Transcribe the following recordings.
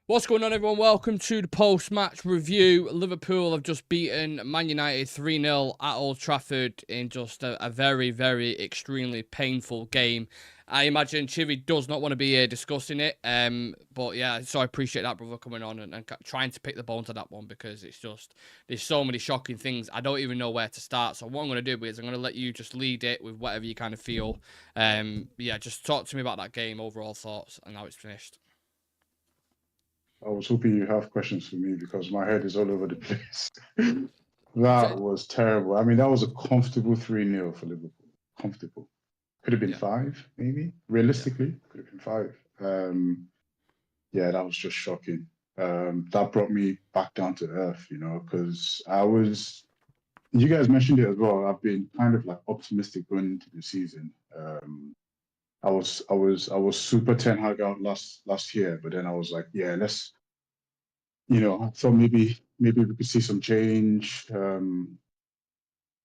What's going on, everyone? Welcome to the post-match review. Liverpool have just beaten Man United 3-0 at Old Trafford in just a very, very extremely painful game. I imagine Civir does not want to be here discussing it, but yeah, so I appreciate that, brother, coming on and trying to pick the bones of that one, because it's just, there's so many shocking things. I don't even know where to start, so what I'm going to do is I'm going to let you just lead it with whatever you kind of feel. Yeah, just talk to me about that game, overall thoughts, and how it's finished. I was hoping you have questions for me because my head is all over the place. That was terrible. I mean, that was a comfortable 3-0 for Liverpool. Comfortable. Could have been Yeah. 5, maybe. Realistically, could have been 5. Yeah, that was just shocking. That brought me back down to earth, because you guys mentioned it as well. I've been kind of like optimistic going into the season. I was super Ten Hag out last year, but then I was like, yeah, I thought maybe we could see some change. I don't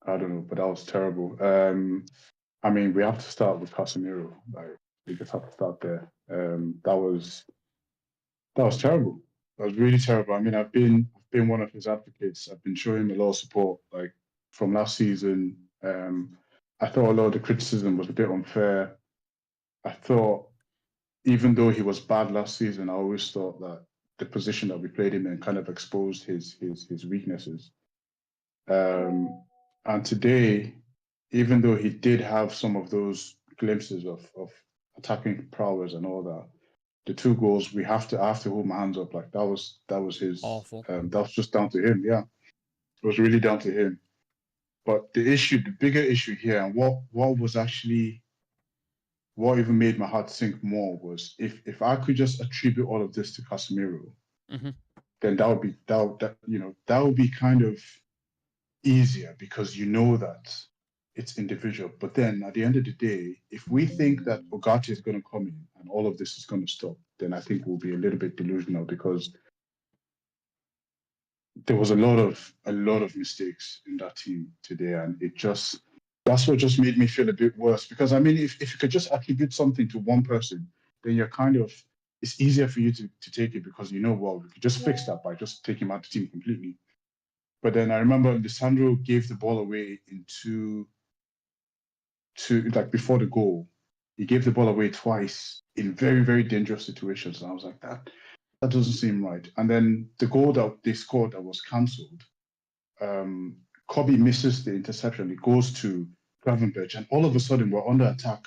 know, but that was terrible. I mean, we have to start with Casemiro. Like, we just have to start there. That was terrible. That was really terrible. I mean, I've been one of his advocates. I've been showing him a lot of support, like from last season. I thought a lot of the criticism was a bit unfair. I thought, even though he was bad last season, I always thought that the position that we played him in kind of exposed his weaknesses. And today, even though he did have some of those glimpses of attacking prowess and all that, the 2 goals I have to hold my hands up. Like that was his Awful. that was just down to him. Yeah, it was really down to him. But the bigger issue here, and what even made my heart sink more was if I could just attribute all of this to Casemiro, then that would be kind of easier, because you know that it's individual. But then at the end of the day, if we think that Ogati is going to come in and all of this is going to stop, then I think we'll be a little bit delusional, because there was a lot of mistakes in that team today, and that's what just made me feel a bit worse. Because I mean, if you could just attribute something to one person, then it's easier for you to take it, because well, we could just fix that by just taking him out the team completely. But then I remember Lisandro gave the ball away like before the goal. He gave the ball away twice in very, very dangerous situations. And I was like, that doesn't seem right. And then the goal that they scored that was cancelled, Kobe misses the interception. It goes to Gravenberch, and all of a sudden we're under attack.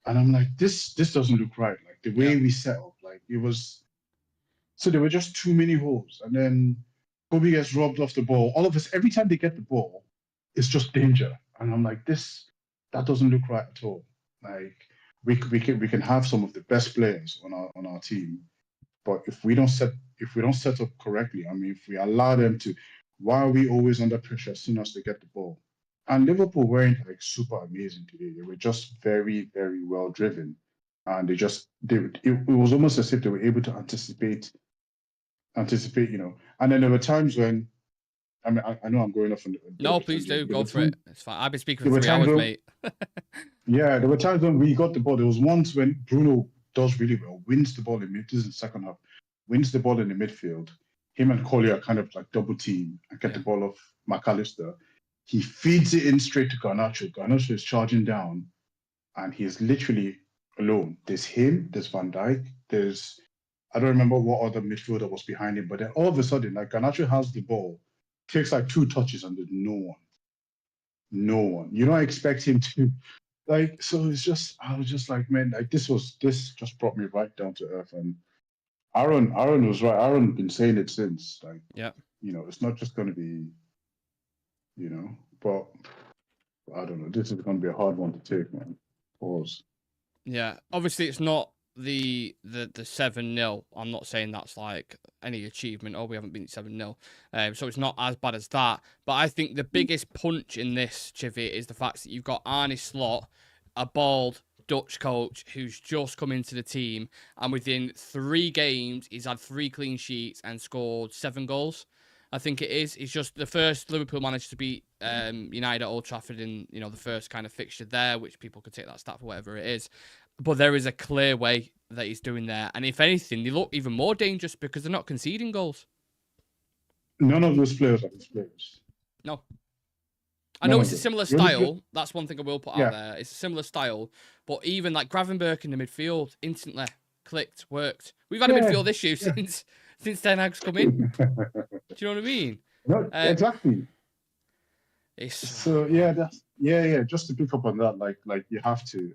And I'm like, this doesn't look right. Like the way we set up, like it was. So there were just too many holes. And then Kobe gets robbed off the ball. All of us, every time they get the ball, it's just danger. And I'm like, that doesn't look right at all. Like we can have some of the best players on our team, but if we don't set up correctly, I mean, if we allow them to, why are we always under pressure as soon as they get the ball? And Liverpool weren't like super amazing today. They were just very, very well driven, and it was almost as if they were able to anticipate. And then there were times when, I mean, I know I'm going off on. No, please do. Go for it. It's fine. I've been speaking There for were 3 times hours, when, mate. yeah, there were times when we got the ball. There was once when Bruno does really well, wins the ball in mid. This is the second half. Wins the ball in the midfield. Him and Collier kind of like double team and get the ball off McAllister. He feeds it in straight to Garnacho. Garnacho is charging down, and he's literally alone. There's him. There's Van Dijk. I don't remember what other midfielder was behind him, but then all of a sudden, like Garnacho has the ball, takes like 2 touches, and there's no one. No one. You don't expect him to, like. So I was just like, man, like this just brought me right down to earth. And Aaron was right. Aaron been saying it since, like, it's not just going to be, but I don't know. This is going to be a hard one to take, man. Pause. Yeah, obviously it's not the 7-0. I'm not saying that's like any achievement. Oh, we haven't been 7-0. So it's not as bad as that. But I think the biggest punch in this, Chivy, is the fact that you've got Arne Slot, a bald Dutch coach who's just come into the team, and within 3 games he's had 3 clean sheets and scored 7 goals. I think it is. He's just the first Liverpool manager to beat United at Old Trafford in the first kind of fixture there, which people could take that stat for whatever it is. But there is a clear way that he's doing there. And if anything, they look even more dangerous because they're not conceding goals. None of those players are his players. No. I know None it's of a them. similar The only style. That's one thing I will put out there. It's a similar style. But even like Gravenberch in the midfield, instantly clicked, worked. We've had a midfield issue since Ten Hag's come in. Do you know what I mean? No, exactly. So just to pick up on that, like you have to.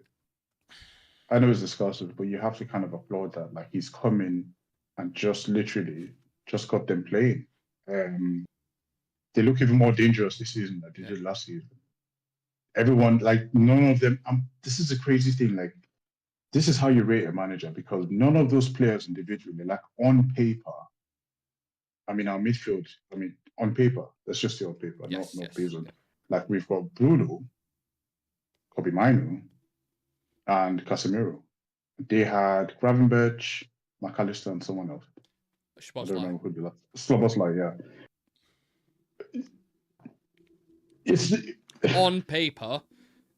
I know it's discussive, but you have to kind of applaud that. Like he's coming and just literally just got them playing. They look even more dangerous this season than they did last season. Everyone, like none of them. This is a crazy thing. Like this is how you rate a manager because none of those players individually, like on paper. I mean, our midfield. I mean, on paper. Let's just say on paper, not based on. Like we've got Bruno, Kobe Minu, and Casemiro. They had Gravenberch, McAllister, and someone else. I don't remember who the last. Szoboszlai, yeah. It's on paper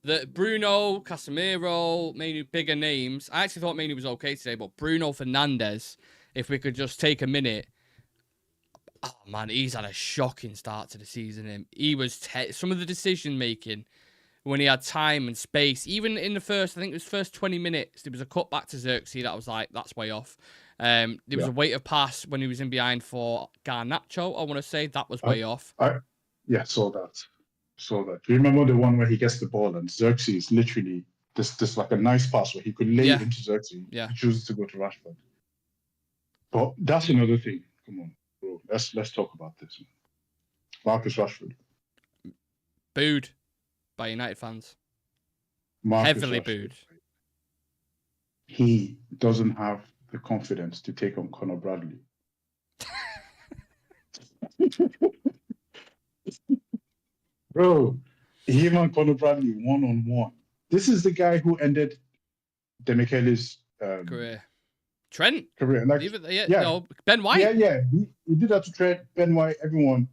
that Bruno, Casemiro, Manu, bigger names. I actually thought Manu was okay today, but Bruno Fernandes, if we could just take a minute. Oh man, he's had a shocking start to the season. He was some of the decision making when he had time and space. Even in the first, I think it was first 20 minutes, there was a cut back to Xerxes that I was like, that's way off. There was a weight of pass when he was in behind for Garnacho. I want to say that was way off. Saw that. Do you remember the one where he gets the ball and Xerxes literally this like a nice pass where he could lay it into Xerxes. Yeah. He chooses to go to Rashford. But that's another thing. Come on, bro. Let's talk about this. Marcus Rashford. Booed by United fans. Heavily booed. He doesn't have the confidence to take on Conor Bradley. Bro, him and Conor Bradley one-on-one. This is the guy who ended Demichele's career. Trent? Career. Like, no, Ben White? Yeah. He did that to Trent, Ben White, everyone.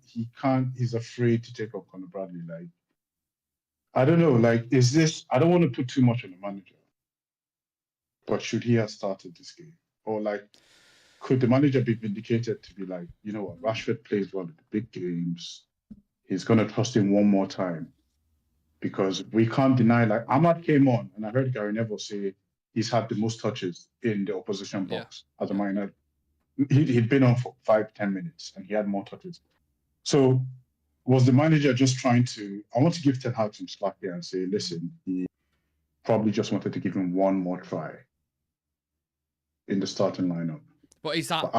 He's afraid to take on Conor Bradley. Like, I don't know, like, I don't want to put too much on the manager, but should he have started this game? Or, like, could the manager be vindicated to be like, you know what, Rashford plays well in the big games. He's going to trust him one more time. Because we can't deny, like, Ahmad came on, and I heard Gary Neville say he's had the most touches in the opposition box as a minor. He'd been on for 5-10 minutes, and he had more touches. So, was the manager just trying to... I want to give Ten Hag some slack here and say, listen, he probably just wanted to give him one more try in the starting lineup. But is that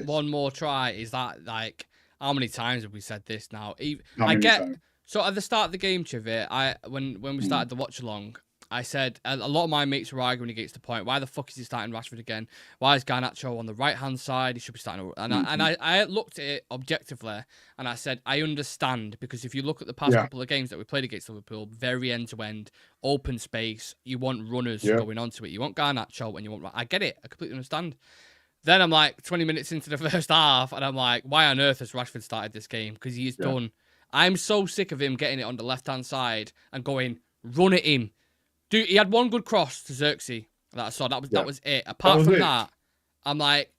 one more try? Is that, like... How many times have we said this now? Times? So at the start of the game, Civir, when we started the watch along, I said a lot of my mates were arguing against the point. Why the fuck is he starting Rashford again? Why is Garnacho on the right hand side? He should be starting. And I looked at it objectively, and I said I understand because if you look at the past couple of games that we played against Liverpool, very end to end, open space. You want runners going onto it. You want Garnacho, and you want. I get it. I completely understand. Then I'm like 20 minutes into the first half, and I'm like, why on earth has Rashford started this game? Because he's done. I'm so sick of him getting it on the left-hand side and going, run at him. Dude, he had one good cross to Xerxes that I saw. That was it. Apart from that, I'm like,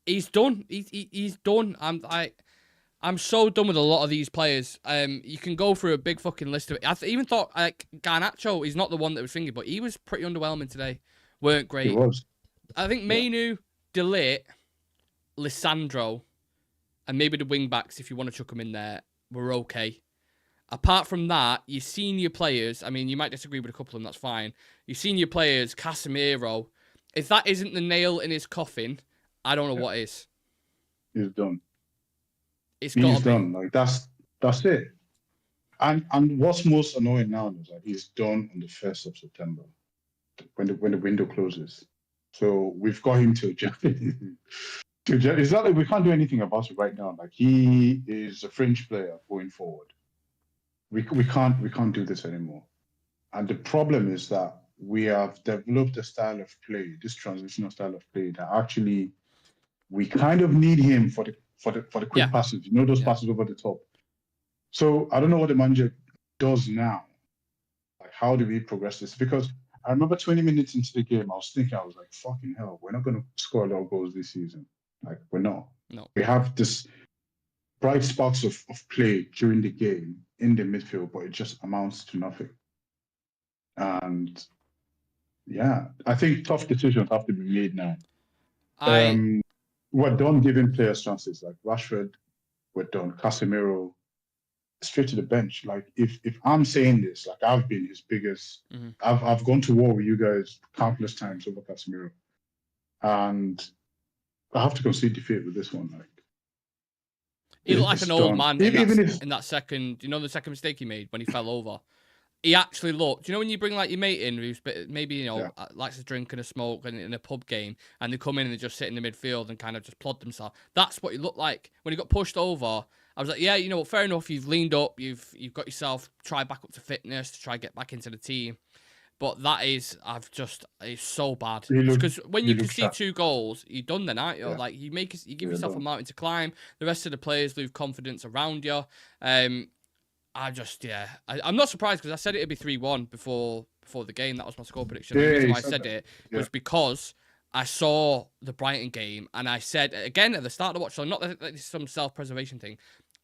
he's done. He's done. I'm so done with a lot of these players. You can go through a big fucking list of it. I even thought, like, Garnacho is not the one that was thinking, but he was pretty underwhelming today. Weren't great. He was. I think Manu... Delit, Lissandro, and maybe the wing backs, if you want to chuck them in there, were okay. Apart from that, your senior players, I mean, you might disagree with a couple of them, that's fine. Your senior players, Casemiro, if that isn't the nail in his coffin, I don't know what is. He's done. He's done. Like that's it. And what's most annoying now is that he's done on the 1st of September, when the window closes. So we've got him till January. It's not like we can't do anything about it right now. Like he is a fringe player going forward. We can't do this anymore. And the problem is that we have developed a style of play, this transitional style of play that actually we kind of need him for the quick passes. You know, those passes over the top. So I don't know what the manager does now. Like how do we progress this? Because I remember 20 minutes into the game, I was thinking, I was like, fucking hell, we're not going to score a lot of goals this season. Like, we're not. No. We have this bright sparks of play during the game in the midfield, but it just amounts to nothing. And yeah, I think tough decisions have to be made now. We're done giving players chances. Like Rashford, we're done. Casemiro, straight to the bench. Like if I'm saying this, like I've been his biggest. I've gone to war with you guys countless times over Casemiro, and I have to concede defeat with this one. Like he looked like an old man in that second. You know the second mistake he made when he fell over. He actually looked. You know when you bring like your mate in who's maybe likes to drink and a smoke and in a pub game, and they come in and they just sit in the midfield and kind of just plod themselves. That's what he looked like when he got pushed over. I was like, yeah, you know, fair enough. You've leaned up. You've got yourself tried back up to fitness to try get back into the team. But that is, it's so bad. Because when you concede 2 goals, you're done then, aren't you? Yeah. Like, you give yourself a mountain to climb. The rest of the players lose confidence around you. I'm not surprised because I said it'd be 3-1 before the game. That was my score prediction. The reason why I said it was because I saw the Brighton game and I said, again, at the start of the watch, so not that it's some self-preservation thing.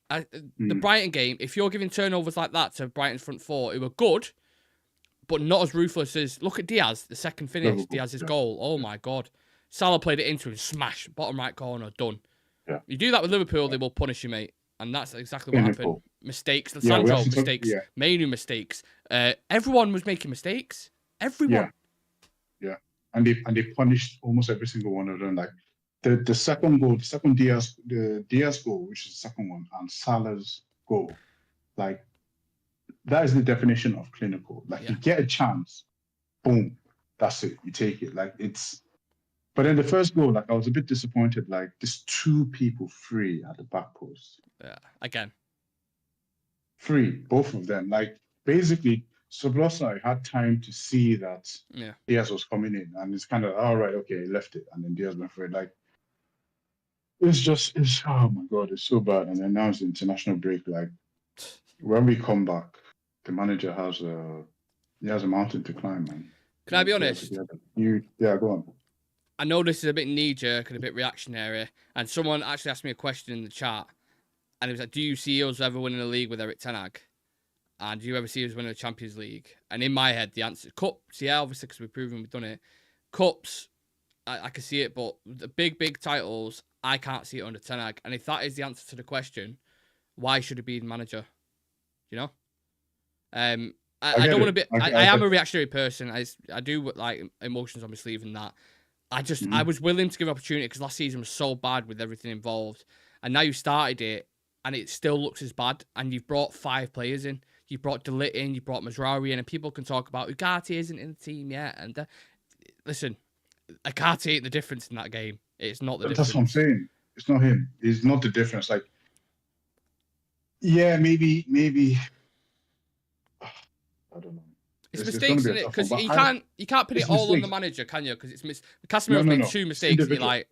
The Brighton game, if you're giving turnovers like that to Brighton's front 4, who were good, but not as ruthless as... Look at Diaz, the second finish, Diaz's goal. Oh, my God. Salah played it into him, smash, bottom right corner, done. Yeah. You do that with Liverpool, they will punish you, mate. And that's exactly what happened. Mistakes. Sandro, mistakes. Manu, mistakes. Everyone was making mistakes. Everyone. Yeah. And they punished almost every single one of them. Like, the second goal, the Diaz goal, which is the second one, and Salah's goal, like, that is the definition of clinical. Like, you get a chance, boom, that's it. You take it. Like, it's... But in the first goal, like, I was a bit disappointed. Like, there's 2 people free at the back post. Yeah, again. Free, both of them. Like, basically, Soblosa had time to see that Diaz was coming in. And it's kind of, all right, okay, he left it. And then Diaz went for it. Like, it's oh my God, it's so bad. And then now it's the international break. Like, when we come back, the manager has a mountain to climb, man. Can I be honest? Go on. I know this is a bit knee-jerk and a bit reactionary, and someone actually asked me a question in the chat, and it was like, do you see us ever winning a league with Eric Ten Hag? And do you ever see us winning a Champions League? And in my head, the answer, Cups, yeah, obviously, because we've proven we've done it. Cups, I can see it, but the big titles, I can't see it under Ten Hag. And if that is the answer to the question, why should he be the manager? You know? I don't want to be... I am a reactionary person. I do like emotions on my sleeve and that. I was willing to give opportunity because last season was so bad with everything involved. And now you started it and it still looks as bad. And you've brought 5 players in. You brought De Ligt in, you brought Managerial in, and people can talk about Ugarte isn't in the team yet. And listen, Ugarte ain't the difference in that game. It's not the difference. That's what I'm saying. It's not him. It's not the difference. Like, yeah, maybe. I don't know. It's mistakes, isn't it? Because you can't put it all on the manager, can you? Because Casemiro's made 2 mistakes. And you're like,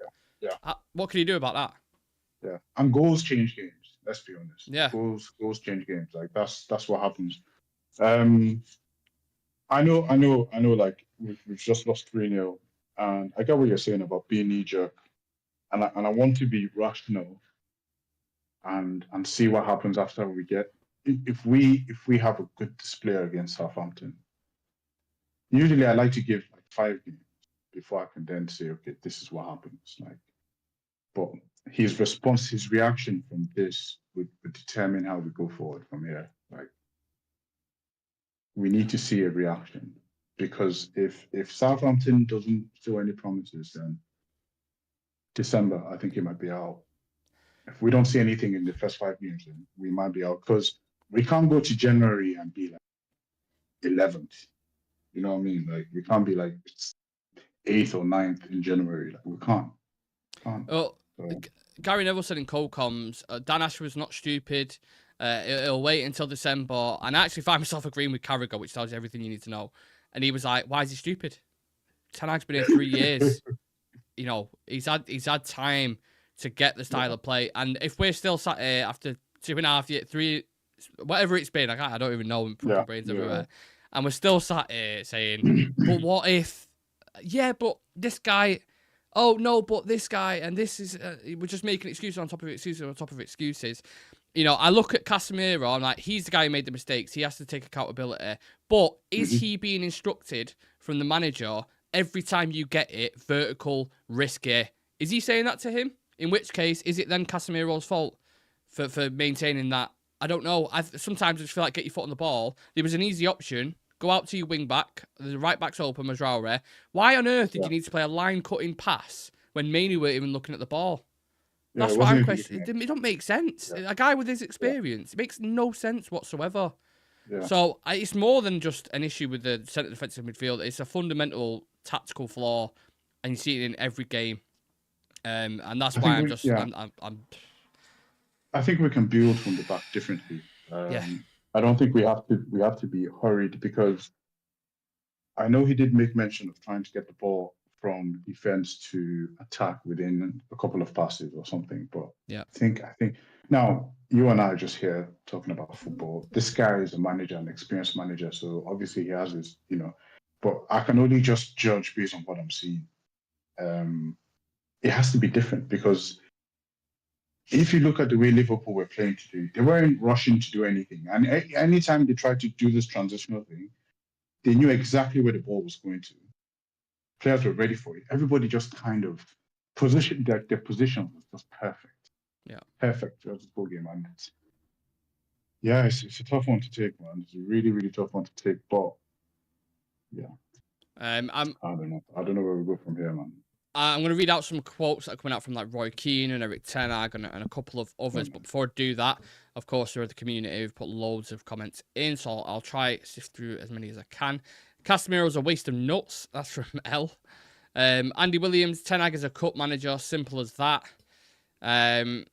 what can you do about that? Yeah, and goals change games. Let's be honest. Yeah, goals change games. Like that's what happens. I know. Like we've just lost 3-0, and I get what you're saying about being knee jerk, and I want to be rational, and see what happens after we get. If we have a good display against Southampton, usually I like to give like 5 games before I can then say, okay, this is what happens. Like, but his reaction from this would determine how we go forward from here. Like, we need to see a reaction, because if Southampton doesn't show any promises, then December, I think he might be out. If we don't see anything in the first 5 games, then we might be out, because we can't go to January and be like 11th. You know what I mean? Like, we can't be like 8th or 9th in January. Like, we can't. Oh, Gary Neville said in Cold Comms, Dan Ash was not stupid. He'll wait until December. And I actually find myself agreeing with Carragher, which tells you everything you need to know. And he was like, why is he stupid? Ten Hag's been here 3 years. You know, he's had time to get the style of play. And if we're still sat here after 2.5 years, 3, whatever it's been, I don't even know. Brains everywhere. And we're still sat here saying, but what if? Yeah, but this guy. Oh no, but this guy and this is. We're just making excuses on top of excuses on top of excuses. You know, I look at Casemiro. I'm like, he's the guy who made the mistakes. He has to take accountability. But is he being instructed from the manager every time you get it, vertical, risky? Is he saying that to him? In which case, is it then Casemiro's fault for maintaining that? I don't know. Sometimes I just feel like get your foot on the ball. There was an easy option. Go out to your wing back. The right back's open, Managerial. Why on earth did you need to play a line-cutting pass when Mainoo weren't even looking at the ball? Yeah, That's it what wasn't I'm even questioning. looking It don't make sense. Yeah. A guy with his experience, it makes no sense whatsoever. Yeah. So it's more than just an issue with the centre defensive midfield. It's a fundamental tactical flaw, and you see it in every game. And that's why I'm just. Yeah. I think we can build from the back differently. Yeah. I don't think we have to be hurried, because I know he did make mention of trying to get the ball from defense to attack within a couple of passes or something. But Yeah. I think now you and I are just here talking about football. This guy is a manager, an experienced manager, so obviously he has his, but I can only just judge based on what I'm seeing. It has to be different, because if you look at the way Liverpool were playing today, they weren't rushing to do anything. And anytime they tried to do this transitional thing, they knew exactly where the ball was going to. Players were ready for it. Everybody just kind of positioned, their position was just perfect. Yeah. Perfect throughout the whole game. And it's a tough one to take, man. It's a really, really tough one to take. But yeah. I don't know. I don't know where we go from here, man. I'm going to read out some quotes that are coming out from like Roy Keane and Eric Ten Hag and a couple of others. But before I do that, of course, there are the community who've put loads of comments in, so I'll try sift through as many as I can. Casemiro's a waste of nuts. That's from L. Andy Williams, Ten Hag is a cut manager. Simple as that. I've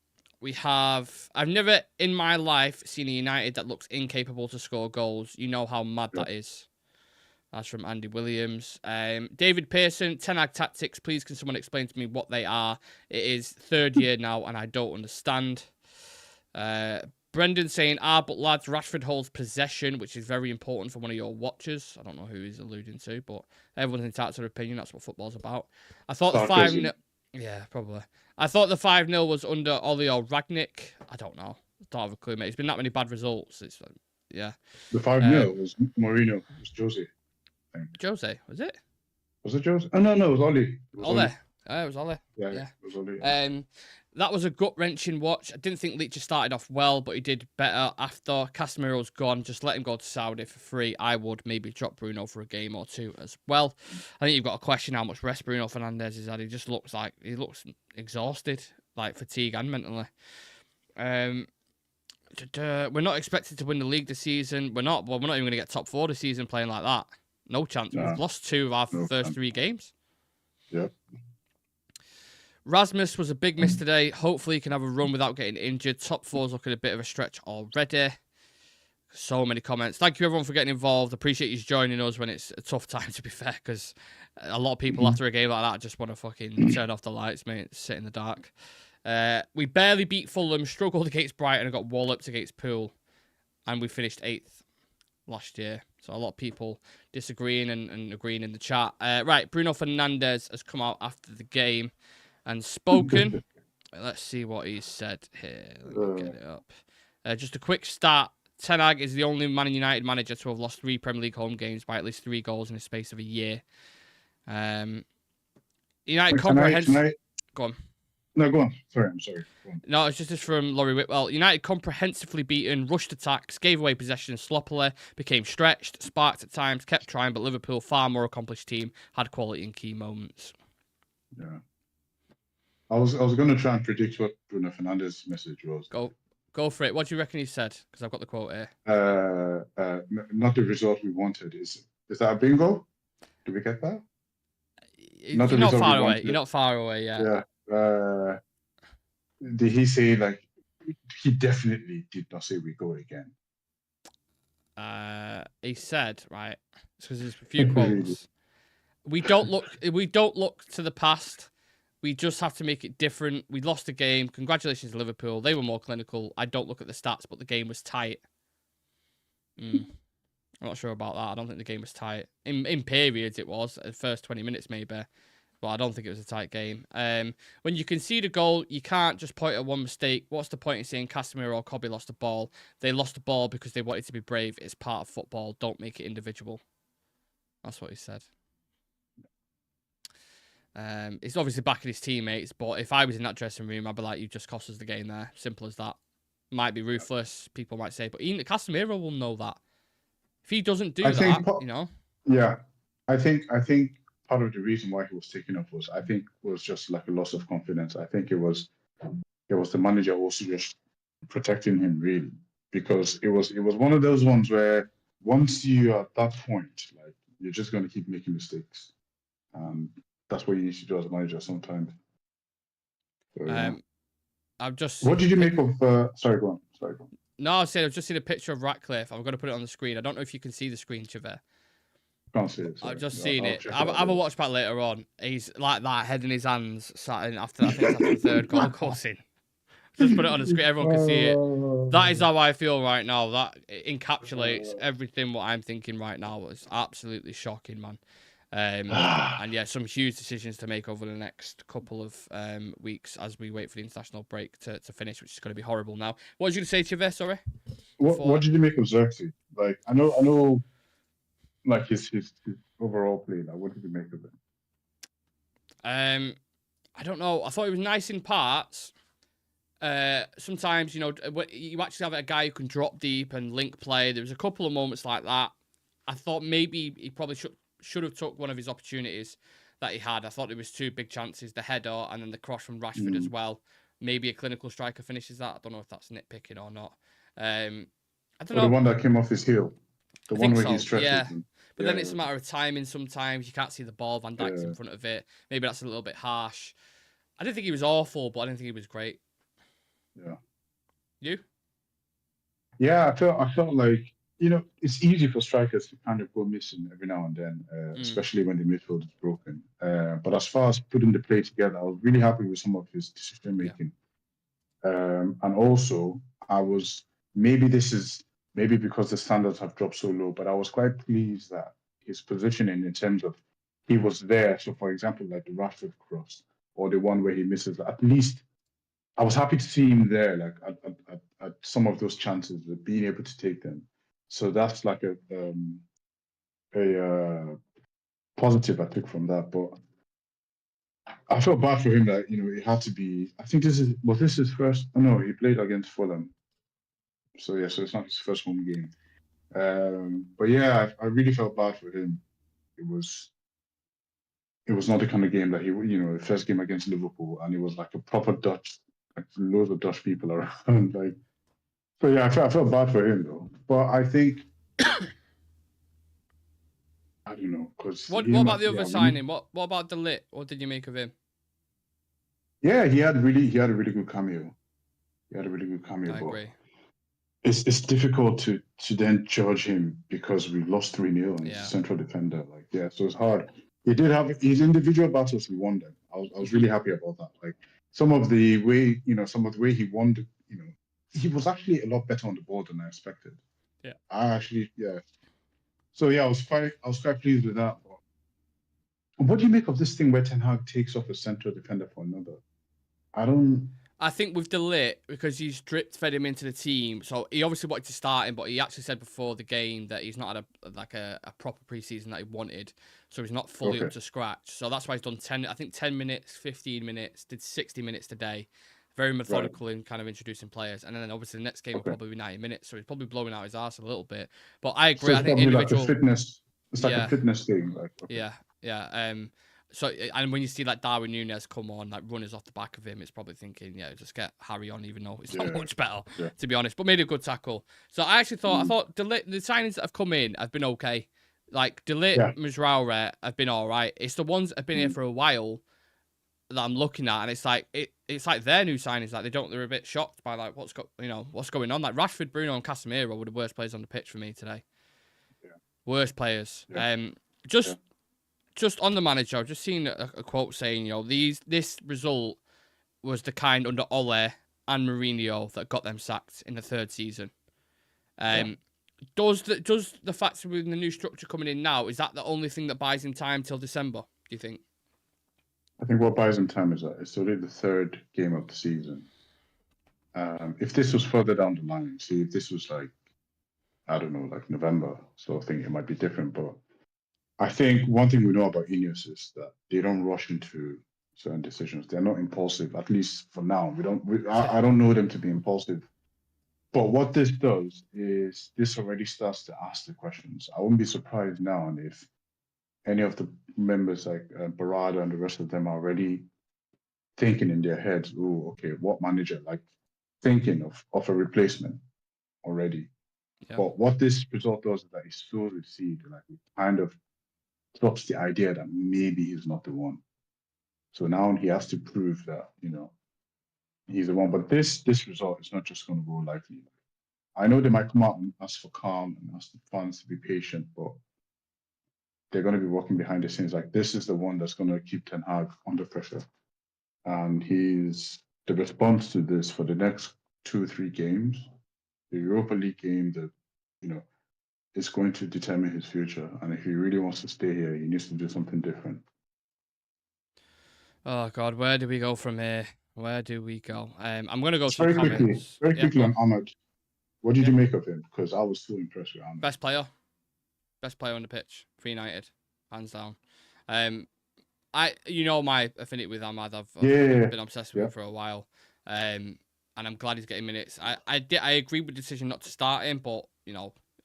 never in my life seen a United that looks incapable to score goals. You know how mad that is. That's from Andy Williams. David Pearson, Ten Hag tactics. Please, can someone explain to me what they are? It is third year now, and I don't understand. Brendan saying, but lads, Rashford holds possession, which is very important for one of your watchers. I don't know who he's alluding to, but everyone's entitled to their opinion. That's what football's about. I thought the 5-0... Yeah, probably. I thought the 5-0 was under Ollie or Ragnick. I don't know. Don't have a clue, mate. It's been that many bad results. It's yeah. The 5-0 was Mourinho. It was Jose. Jose, was it? Was it Jose? Oh, no, it was Ollie. It was Ollie. Yeah. It was Ollie. That was a gut-wrenching watch. I didn't think Leach started off well, but he did better after. Casemiro's gone. Just let him go to Saudi for free. I would maybe drop Bruno for a game or two as well. I think you've got to question how much rest Bruno Fernandes has had. He just looks exhausted, like fatigue and mentally. We're not expected to win the league this season. We're not even going to get top 4 this season playing like that. No chance. Nah, We've lost 2 of our first 3 games. Yep. Rasmus was a big miss today. Hopefully he can have a run without getting injured. Top 4's looking a bit of a stretch already. So many comments. Thank you everyone for getting involved. Appreciate you joining us when it's a tough time, to be fair, because a lot of people after a game like that just want to fucking turn off the lights, mate. Sit in the dark. We barely beat Fulham, struggled against Brighton and got walloped against Poole. And we finished 8th last year. So a lot of people disagreeing and agreeing in the chat. Right, Bruno Fernandes has come out after the game and spoken. Let's see what he said here. Let me get it up. Just a quick start. Ten Hag is the only Man United manager to have lost 3 Premier League home games by at least 3 goals in the space of a year. United comprehensive. Go on. No, go on. Sorry, I'm sorry. Go on. No, it's just from Laurie Whitwell. United comprehensively beaten, rushed attacks, gave away possession sloppily, became stretched, sparked at times, kept trying, but Liverpool, far more accomplished team, had quality in key moments. Yeah. I was going to try and predict what Bruno Fernandes' message was. Go for it. What do you reckon he said? Because I've got the quote here. Not the result we wanted. Is that a bingo? Did we get that? You're not far away. You're not far away, yeah. Yeah. Did he say, like, he definitely did not say we go again? He said, right, because there's a few quotes. We don't look to the past. We just have to make it different. We lost a game. Congratulations to Liverpool. They were more clinical. I don't look at the stats, but the game was tight. I'm not sure about that. I don't think the game was tight. In periods, it was. The first 20 minutes, maybe. But I don't think it was a tight game. When you concede a goal, you can't just point at one mistake. What's the point in saying Casemiro or Kobe lost the ball? They lost the ball because they wanted to be brave. It's part of football. Don't make it individual. That's what he said. He's obviously backing his teammates, but if I was in that dressing room, I'd be like, you just cost us the game there. Simple as that. Might be ruthless, people might say, but even Casemiro will know that. If he doesn't do that, you know. Yeah, I think part of the reason why he was taken off was just like a loss of confidence. I think it was the manager also just protecting him really, because it was one of those ones where once you are at that point, like you're just going to keep making mistakes. That's what you need to do as a manager sometimes. So, yeah. I've just. What did you make of? Sorry, go on. No, I said I've just seen a picture of Ratcliffe. I'm going to put it on the screen. I don't know if you can see the screen, Civir. Can't see it. Sorry. I've just seen it. I'll have a watch back later on. He's like that, head in his hands, sat in after the third goal coursing. Just put it on the screen. Everyone can see it. That is how I feel right now. That encapsulates everything what I'm thinking right now. It's absolutely shocking, man. And yeah, some huge decisions to make over the next couple of weeks as we wait for the international break to finish, which is going to be horrible now. What did you say, Civir? Sorry. What did you make of Xerxes? Like, I know, like his overall play. Like, what did you make of it? I don't know. I thought he was nice in parts. Sometimes, you know, you actually have a guy who can drop deep and link play. There was a couple of moments like that. I thought maybe he probably should have took one of his opportunities that he had. I thought there was two big chances, the header and then the cross from Rashford as well. Maybe a clinical striker finishes that. I don't know if that's nitpicking or not. I don't know. The one that came off his heel. The one where he stretches. Yeah. But then it's a matter of timing sometimes. You can't see the ball. Van Dijk's in front of it. Maybe that's a little bit harsh. I didn't think he was awful, but I didn't think he was great. Yeah. You? Yeah, I felt like, you know, it's easy for strikers to kind of go missing every now and then, especially when the midfield is broken. But as far as putting the play together, I was really happy with some of his decision making. And also, maybe because the standards have dropped so low, but I was quite pleased that his positioning in terms of he was there. So, for example, like the Rashford cross or the one where he misses, at least I was happy to see him there, like at some of those chances, being able to take them. So that's like a positive I took from that. But I felt bad for him that, you know, it had to be. I think this his first? Oh, no, he played against Fulham. So yeah, so it's not his first home game. But yeah, I really felt bad for him. It was not the kind of game that he, you know, the first game against Liverpool, and it was like a proper Dutch, like loads of Dutch people around, like. So yeah, I felt bad for him though. But I think I don't know, because what about the other signing? What about De Ligt? What did you make of him? Yeah, he had a really good cameo. I agree. It's difficult to then judge him because we lost 3-0 and he's a central defender. Like, yeah, so it's hard. He did have his individual battles. He won them. I was really happy about that. Like some of the way he won, you know, he was actually a lot better on the ball than I expected. Yeah. So yeah, I was quite pleased with that. But what do you make of this thing where Ten Hag takes off a central defender for another? I think with De Ligt, because he's drip-fed him into the team, so he obviously wanted to start him, but he actually said before the game that he's not had a proper preseason that he wanted, so he's not fully up to scratch. So that's why he's done 10 minutes, 15 minutes, did 60 minutes today. Very methodical in kind of introducing players, and then obviously the next game will probably be 90 minutes, so he's probably blowing out his ass a little bit. But I agree. So I think individual like a fitness. It's like a fitness thing. Like, yeah. So, and when you see like Darwin Núñez come on, like runners off the back of him, it's probably thinking, yeah, just get Harry on, even though it's not much better, to be honest. But made a good tackle. So I actually thought the signings that have come in have been okay. Like De Ligt, Managerial have been all right. It's the ones that have been here for a while that I'm looking at, and it's like their new signings. Like they're a bit shocked by like what's going on. Like Rashford, Bruno, and Casemiro were the worst players on the pitch for me today. Yeah. Worst players. Just on the manager, I've just seen a quote saying, you know, this result was the kind under Ole and Mourinho that got them sacked in the third season. Does the fact with the new structure coming in now, is that the only thing that buys him time till December, do you think? I think what buys him time is that it's already the third game of the season. If this was further down the line, see, if this was like, I don't know, like November sort of thing, it might be different. But I think one thing we know about Ineos is that they don't rush into certain decisions. They're not impulsive, at least for now. I don't know them to be impulsive. But what this does is this already starts to ask the questions. I wouldn't be surprised now if any of the members like Barada and the rest of them are already thinking in their heads, oh, okay, what manager? Like thinking of a replacement already. Yeah. But what this result does is that it sows the seed, like it kind of stops the idea that maybe he's not the one. So now he has to prove that, he's the one. But this result is not just going to go lightly. I know they might come out and ask for calm and ask the fans to be patient, but they're going to be working behind the scenes. Like this is the one that's going to keep Ten Hag under pressure. And he's the response to this for the next 2 or 3 games, the Europa League game that, is going to determine his future. And if he really wants to stay here, he needs to do something different. Oh God, where do we go from here? Where do we go? I'm gonna go to Very comments. quickly on Ahmad. What did you make of him? Because I was so impressed with Ahmad. Best player on the pitch for United, hands down. My affinity with Ahmad. I've been obsessed with him for a while. And I'm glad he's getting minutes. I agree with the decision not to start him, but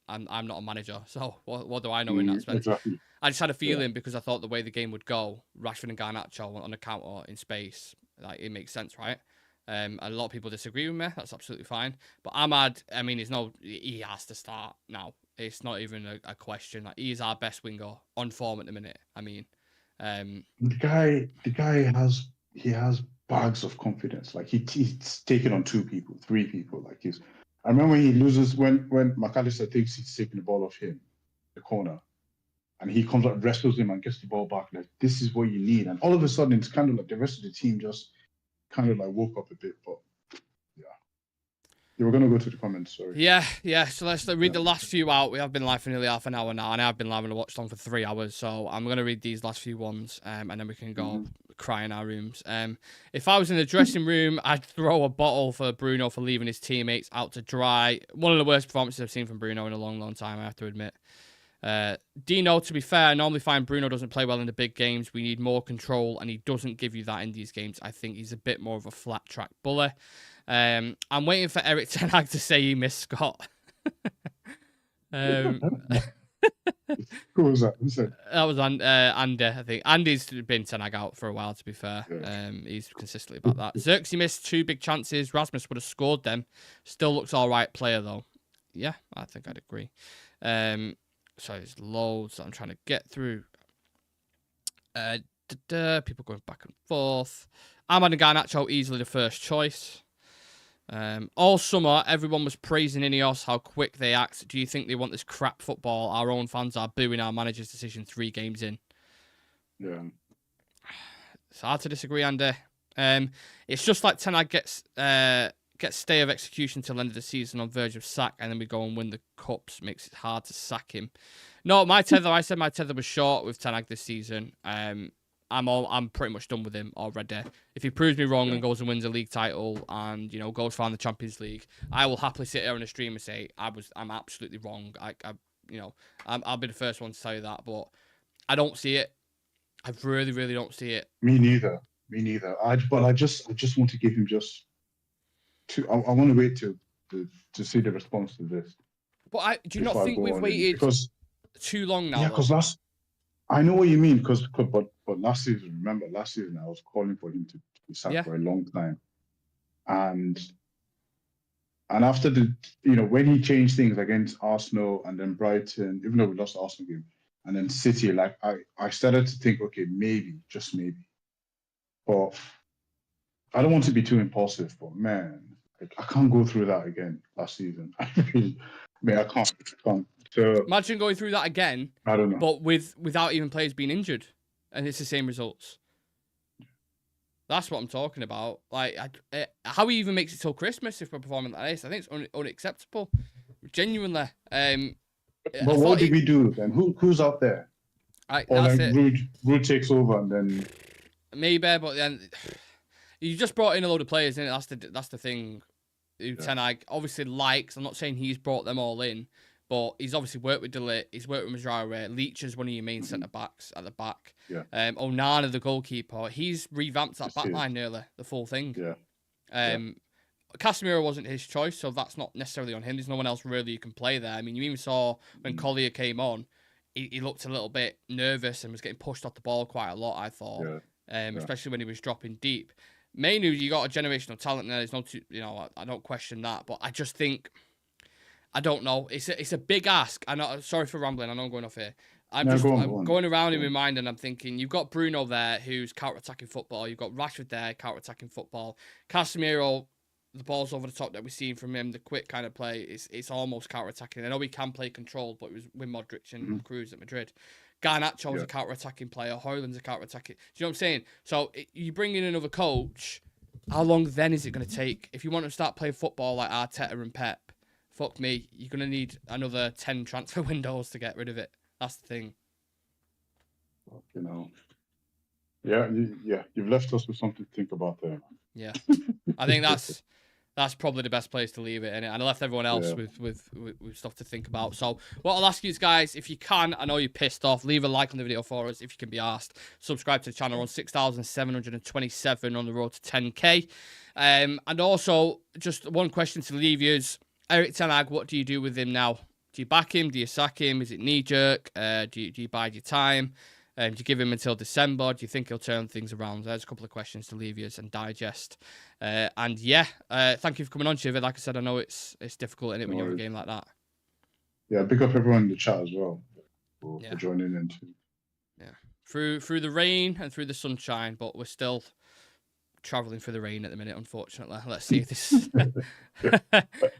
I'm not a manager, so what do I know in that sense? Exactly. I just had a feeling because I thought the way the game would go, Rashford and Garnacho on a counter in space, like it makes sense, right? A lot of people disagree with me. That's absolutely fine. But Ahmad, I mean, he has to start now. It's not even a question. Like, he is our best winger on form at the minute. I mean, the guy has bags of confidence. Like he's taken on 2 people, 3 people. Like I remember when he loses when McAllister thinks he's taking the ball off him, the corner, and he comes up, wrestles him, and gets the ball back. Like this is what you need. And all of a sudden, it's kind of like the rest of the team just kind of like woke up a bit. But yeah, you were gonna go to the comments. Sorry. Yeah. So let's read the last few out. We have been live for nearly half an hour now, and I've been live on the watch long for 3 hours. So I'm gonna read these last few ones, and then we can go cry in our rooms. If I was in the dressing room, I'd throw a bottle for Bruno for leaving his teammates out to dry. One of the worst performances I've seen from Bruno in a long, long time, I have to admit. Dino, to be fair, I normally find Bruno doesn't play well in the big games. We need more control, and he doesn't give you that in these games. I think he's a bit more of a flat track bully. I'm waiting for Eric Ten Hag to say he missed Scott. Who was that? Who said? That was Andy, I think. Andy's been Ten Hag out for a while, to be fair. He's consistently about that. Xerxes missed 2 big chances. Rasmus would have scored them. Still looks all right player, though. Yeah, I think I'd agree. So there's loads that I'm trying to get through. People going back and forth. Ahmad and Garnacho easily the first choice. All summer, everyone was praising Ineos, how quick they act. Do you think they want this crap football? Our own fans are booing our manager's decision 3 games in. Yeah. It's hard to disagree, Andy. It's just like Ten Hag gets stay of execution till the end of the season on verge of sack, and then we go and win the cups. Makes it hard to sack him. No, I said my tether was short with Ten Hag this season. I'm pretty much done with him already. If he proves me wrong and goes and wins a league title and goes far in the Champions League, I will happily sit here on a stream and say I'm absolutely wrong. I'll be the first one to tell you that, but I don't see it. I really, really don't see it. Me neither. I just want to give him just two. I want to wait to see the response to this. But do you not think we've waited too long now? Yeah, because I know what you mean. But last season, remember last season I was calling for him to be sacked for a long time, and after when he changed things against Arsenal and then Brighton, even though we lost the Arsenal game, and then City, like I started to think, okay, maybe, just maybe. But I don't want to be too impulsive, but man, I can't go through that again last season. I can't. So imagine going through that again. I don't know. But without even players being injured, and it's the same results. That's what I'm talking about. Like, how he even makes it till Christmas if we're performing like this, I think it's unacceptable. Genuinely. I But what thought did we do then? Who's out there? Or that's like it. Rude takes over and then Maybe, but then you just brought in a load of players, and that's the thing. Who Ten Hag obviously likes. I'm not saying he's brought them all in, but he's obviously worked with DeLitt. He's worked with Managerial. Leach is one of your main centre backs at the back. Yeah. Onana, the goalkeeper, he's revamped that Just back it. line nearly, the full thing. Yeah. Casemiro wasn't his choice, so that's not necessarily on him. There's no one else really you can play there. I mean, you even saw when Collier came on, he looked a little bit nervous and was getting pushed off the ball quite a lot, I thought. Especially when he was dropping deep. Mainu, you got a generational talent there. There's no, I don't question that, but I just think, I don't know. It's a big ask. Sorry for rambling. I know I'm going off here. I'm going around in my mind and I'm thinking, you've got Bruno there who's counter-attacking football. You've got Rashford there, counter-attacking football. Casemiro, the balls over the top that we've seen from him, the quick kind of play, it's almost counter-attacking. I know he can play controlled, but it was with Modric and Cruz at Madrid. Garnacho's a counter-attacking player. Hoyland's a counter-attacking. Do you know what I'm saying? So you bring in another coach, how long then is it going to take? If you want to start playing football like Arteta and Pep, fuck me, you're going to need another 10 transfer windows to get rid of it. That's the thing. You know. Yeah, you've left us with something to think about there. Yeah. I think that's probably the best place to leave it, innit? And I left everyone else with stuff to think about. So what I'll ask you guys, if you can, I know you're pissed off, leave a like on the video for us if you can be asked. Subscribe to the channel. On 6,727 on the road to 10k. And also, just one question to leave you is, Erik Ten Hag, what do you do with him now? Do you back him? Do you sack him? Is it knee-jerk? Do you bide your time? Do you give him until December? Do you think he'll turn things around? There's a couple of questions to leave you and digest. Thank you for coming on, Civir. Like I said, I know it's difficult, isn't it, when you have a game like that. Yeah, pick up everyone in the chat as well for joining in too. Yeah, through the rain and through the sunshine, but we're still traveling through the rain at the minute, unfortunately. Let's see if this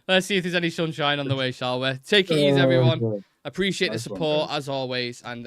let's see if there's any sunshine on the way, shall we? Take it easy, everyone. Appreciate the support as always, and